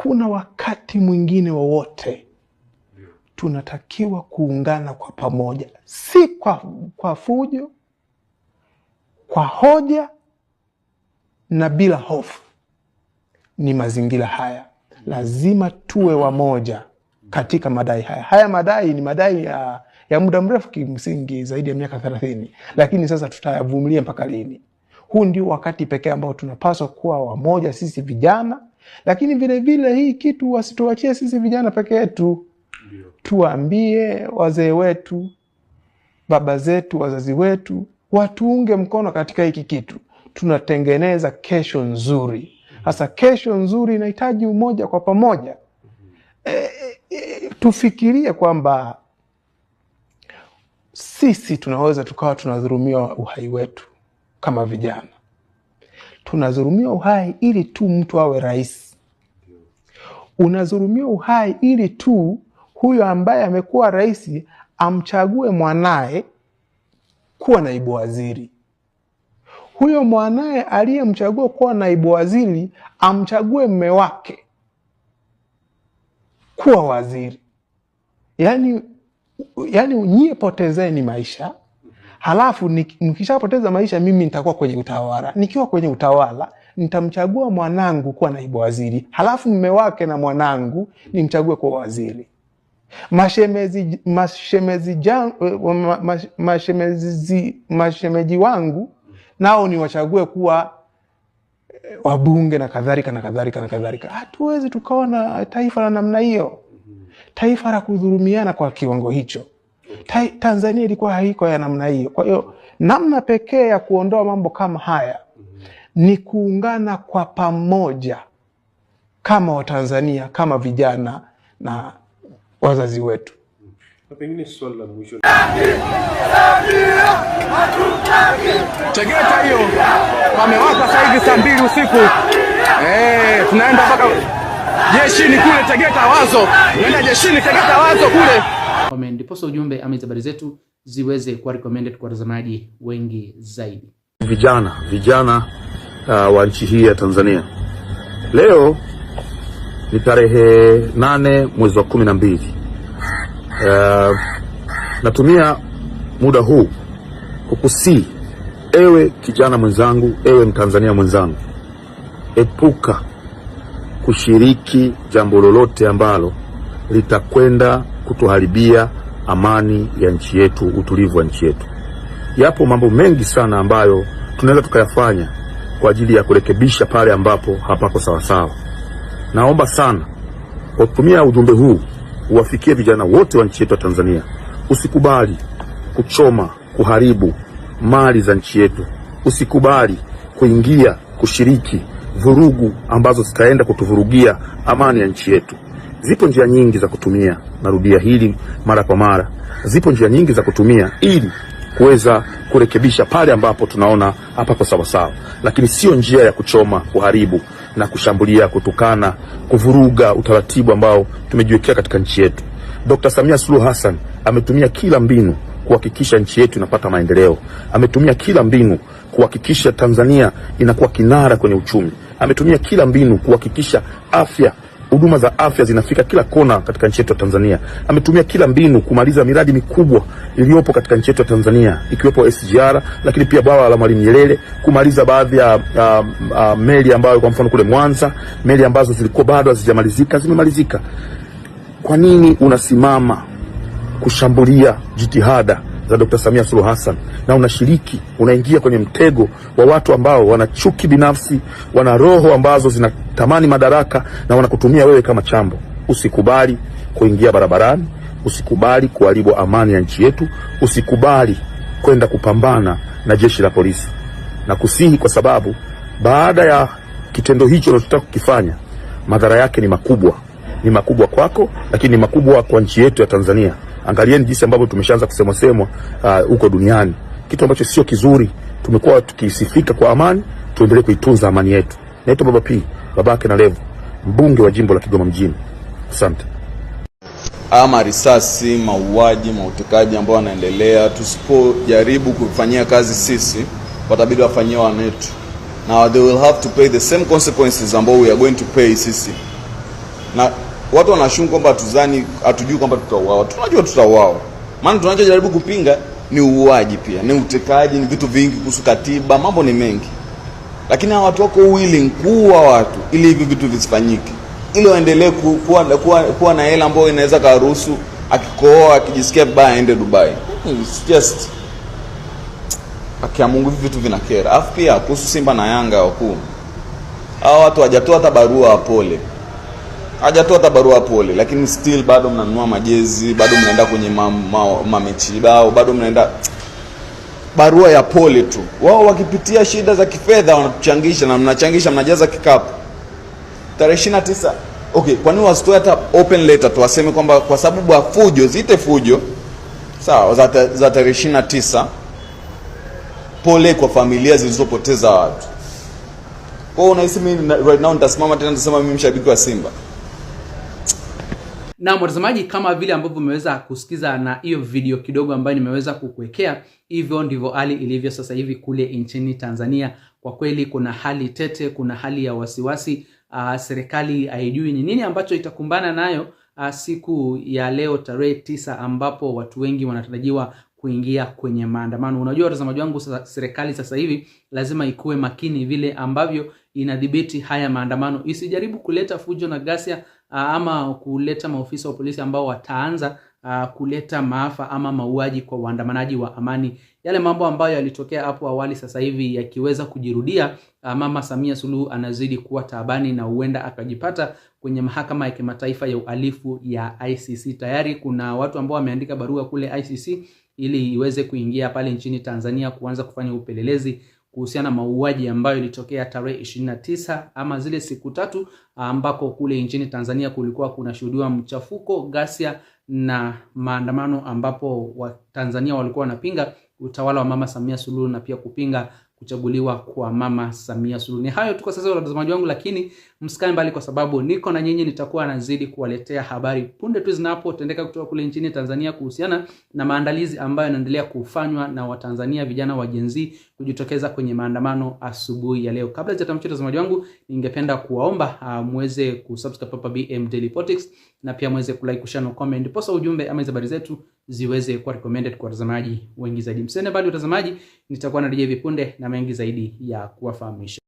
hakuna wakati mwingine wowote tunatakiwa kuungana kwa pamoja, si kwa fujo, kwa hoja na bila hofu. Ni mazingira haya lazima tuwe wamoja katika madai haya. Haya madai ni madai ya muda mrefu, kimsingi zaidi ya miaka 30, lakini sasa tutayavumilia mpaka lini? Huu ndio wakati pekee ambao tunapaswa kuwa wamoja sisi vijana, lakini vile vile hii kitu wasituachie sisi vijana peke yetu. Tuambie wazee wetu, baba zetu, wazazi wetu watuunge mkono katika hiki kitu. Tunatengeneza kesho nzuri. Hasa kesho nzuri inahitaji umoja kwa pamoja. Tufikirie kwamba sisi tunaweza tukawa tunadhulumiwa uhai wetu kama vijana. Tunadhulumiwa uhai ili tu mtu awe rais. Unadhulumiwa uhai ili tu huyo ambaye amekuwa rais amchague mwanae kuwa naibu waziri. Huyo mwanae aliyemchagua kuwa naibu waziri amchague mume wake kuwa waziri. Yani nyie potezeni maisha. Halafu nikishapoteza maisha mimi nitakuwa kwenye utawala. Nikiwa kwenye utawala nitamchagua mwanangu kuwa naibu waziri. Halafu mume wake na mwanangu nimchague kuwa waziri. Mashemeji wangu nao ni wachague kuwa wabunge na kadhalika na kadhalika na kadhalika. Hatuwezi tukaona taifa la namna hiyo. Taifa la kudhulumiana kwa kiwango hicho. Tanzania ilikuwa haiko ya namna hiyo. Kwa hiyo namna pekee ya kuondoa mambo kama haya ni kuungana kwa pamoja kama Watanzania, kama vijana na wazazi wetu. Pengine swali la mwisho. Tegeta hiyo wamewapa sasa hivi saa 2 usiku. Tunaenda mpaka jeshini kule Tegeta Wazo. Tunaenda jeshini Tegeta Wazo kule. Comment ndiposa ujumbe ama habari zetu ziweze kuwa recommended kwa watazamaji wengi zaidi. Vijana wa nchi hii ya Tanzania. Leo ni tarehe 8 mwezi wa 12. Natumia muda huu kukusii, ewe kijana mwenzangu, ewe Mtanzania mwenzangu, epuka kushiriki jambo lolote ambalo litakwenda kutuharibia amani ya nchi yetu, utulivu wa nchi yetu. Yapo mambo mengi sana ambayo tunaweza tukayafanya kwa ajili ya kurekebisha pale ambapo hapako sawasawa. Naomba sana kwa kutumia ujumbe huu uwafikie vijana wote wa nchi yetu ya Tanzania. Usikubali kuchoma, kuharibu mali za nchi yetu. Usikubali kushiriki vurugu ambazo zitaenda kutuvurugia amani ya nchi yetu. Zipo njia nyingi za kutumia, narudia hili mara kwa mara. Zipo njia nyingi za kutumia ili kuweza kurekebisha pale ambapo tunaona hapako sawasawa, lakini sio njia ya kuchoma, kuharibu na kushambulia, kutukana, kuvuruga utaratibu ambao tumejiwekea katika nchi yetu. Dr. Samia Suluhu Hassan ametumia kila mbinu kuhakikisha nchi yetu inapata maendeleo. Ametumia kila mbinu kuhakikisha Tanzania inakuwa kinara kwenye uchumi. Ametumia kila mbinu kuhakikisha huduma za afya zinafika kila kona katika nchi yetu ya Tanzania. Ametumia kila mbinu kumaliza miradi mikubwa iliyopo katika nchi yetu ya Tanzania, ikiwepo SGR, lakini pia bwawa la Mwalimu Nyerere, kumaliza baadhi ya meli ambayo kwa mfano kule Mwanza, meli ambazo zilikuwa bado hazijamalizika zimemalizika. Kwa nini unasimama kushambulia jitihada za Dr. Samia Suluhu Hassan na unaingia kwenye mtego wa watu ambao wana chuki binafsi, wana roho ambazo zinatamani madaraka na wanakutumia wewe kama chambo? Usikubali kuingia barabarani, usikubali kuharibu amani ya nchi yetu, usikubali kwenda kupambana na jeshi la polisi. Na kusihi kwa sababu baada ya kitendo hicho unachotaka kukifanya, madhara yake ni makubwa. Ni makubwa kwako, lakini ni makubwa kwa nchi yetu ya Tanzania. Angalieni jinsi ambavyo tumeshaanza kusemwa huko duniani, kitu ambacho sio kizuri. Tumekuwa tukisifika kwa amani, tuendelee kuitunza amani yetu. Naitwa Baba P, babake na Levo, mbunge wa jimbo la Kigoma mjini. Asante. Ama risasi, mauaji, mautekaji ambao wanaendelea, tusipojaribu kufanyia kazi sisi, watabidi wafanyie wanetu. Now they will have to pay the same consequences ambao we are going to pay sisi. na watu wanashungu kwamba tuzani hatujui kwamba tutauawa. Tunajua tutauawa. Maana tunachojaribu kupinga ni uuaji pia, ni utekaji, ni vitu vingi kuhusu katiba, mambo ni mengi. Lakini hawa watu wako willing kuua watu ili hivi vitu visifanyike. Ili waendelee kuwa na hela ambayo inaweza karuhusu akikohoa akijisikia vibaya aende Dubai. It's just Mungu, hivi vitu vinakera. Alafu pia kuhusu Simba na Yanga wakuu, hao watu hawajatoa hata barua pole. Lakini still bado mnanunua majezi, bado mnaenda kwenye mamechi bao, bado mnaenda barua ya pole tu. Wao wakipitia shida za kifedha wanatuchangisha, na mnachangisha, mnajaza kikapu. Tarehe 29, okay, kwa nini wasitoe hata open letter tu waseme kwamba kwa sababu ya fujo, ziite fujo sawa za tarehe 29, pole kwa familia zilizopoteza watu. Kwa hiyo unahisi mimi right now nitasimama tena nitasema mimi mshabiki wa Simba? Na mtazamaji, kama vile ambavyo umeweza kusikiza na hiyo video kidogo ambayo nimeweza kukuwekea, hivyo ndivyo hali ilivyo sasa hivi kule nchini Tanzania. Kwa kweli kuna hali tete, kuna hali ya wasiwasi. Serikali haijui ni nini ambacho itakumbana nayo siku ya leo tarehe 9, ambapo watu wengi wanatarajiwa kuingia kwenye maandamano. Unajua watazamaji wangu, serikali sasa hivi lazima ikuwe makini vile ambavyo inadhibiti haya maandamano, isijaribu kuleta fujo na ghasia ama kuleta maofisa wa polisi ambao wataanza kuleta maafa ama mauaji kwa waandamanaji wa amani. Yale mambo ambayo yalitokea hapo awali sasa hivi yakiweza kujirudia, Mama Samia Suluhu anazidi kuwa taabani na huenda akajipata kwenye mahakama ya kimataifa ya uhalifu ya ICC. Tayari kuna watu ambao wameandika barua kule ICC ili iweze kuingia pale nchini Tanzania kuanza kufanya upelelezi kuhusiana na mauaji ambayo ilitokea tarehe 29 ama zile siku 3 ambako kule nchini Tanzania kulikuwa kunashuhudiwa mchafuko, ghasia na maandamano, ambapo Watanzania walikuwa wanapinga utawala wa Mama Samia Suluhu na pia kupinga kuchaguliwa kwa Mama Samia Suluhu. Ni hayo tu kwa sasa watazamaji wangu, lakini msikae mbali kwa sababu niko na nyinyi, nitakuwa nazidi kuwaletea habari punde tu zinapotendeka kutoka kule nchini Tanzania kuhusiana na maandalizi ambayo yanaendelea kufanywa na Watanzania vijana wa Gen Z kujitokeza kwenye maandamano asubuhi ya leo. Kabla sijatamcha watazamaji wangu, ningependa kuwaomba muweze kusubscribe hapa BM Daily Politics, na pia muweze kulike, kushare na comment, posa ujumbe ama habari zetu ziweze kuwa recommended kwa watazamaji wengi zaidi. Msene bali watazamaji, nitakuwa na vipunde na mengi zaidi ya kuwafahamisha.